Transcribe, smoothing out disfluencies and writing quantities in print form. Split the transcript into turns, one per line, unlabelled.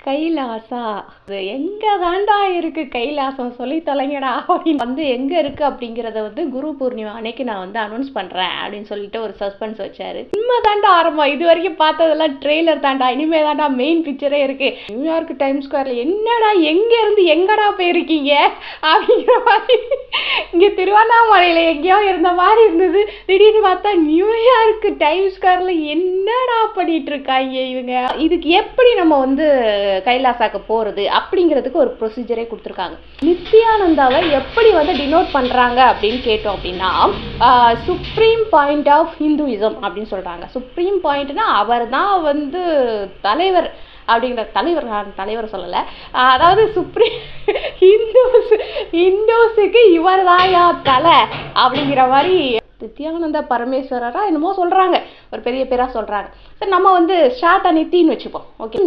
கைலாசா அது எங்க தாண்டா இருக்கு கைலாசம் சொல்லி தொலைங்கடா அப்படின்னு எங்க இருக்கு அப்படிங்கறத குரு பூர்ணிமா அன்னைக்கு நான் அனௌன்ஸ் பண்றேன் அப்படின்னு சொல்லிட்டு ஒரு சஸ்பென்ஸ் வச்சாரு. இனிமே தாண்டா ஆரம்பம், இது வரைக்கும் பார்த்ததெல்லாம் ட்ரெய்லர் தாண்டா, இனிமே தாண்டா மெயின் பிக்சரே இருக்கு. நியூயார்க் டைம் ஸ்கொயர்ல என்னடா எங்க இருந்து எங்கடா போயிருக்கீங்க அப்படிங்கிற மாதிரி இங்க திருவண்ணாமலையில எங்கேயோ இருந்த மாதிரி இருந்தது. திடீர்னு பார்த்தா நியூயார்க் டைம் ஸ்கொயர்ல என்னடா பண்ணிட்டு இருக்காங்க இவங்க. இதுக்கு எப்படி நம்ம கைலாசாக்கு போறது அப்படிங்கிறதுக்கு ஒரு ப்ரொசீஜரே கொடுத்துருக்காங்க. நித்யானந்தாவை எப்படி டினோட் பண்றாங்க அப்படின்னு கேட்டோம் அப்படின்னா சுப்ரீம் பாயிண்ட் ஆஃப் ஹிந்துயிசம் அப்படின்னு சொல்றாங்க. சுப்ரீம் பாயிண்ட்னா அவர் தான் தலைவர் அப்படிங்கிற தலைவர் சொல்லலை, அதாவது சுப்ரீம் ஹிந்துஸுக்கு இவர் தான் தலை அப்படிங்கிற மாதிரி நித்யானந்த பரமேஸ்வரரா என்னமோ சொல்றாங்க, ஒரு பெரிய பேரா சொல்றாங்க. சரி, நம்ம ஷார்ட்டா நித்தின்னு வச்சுப்போம். ஓகே,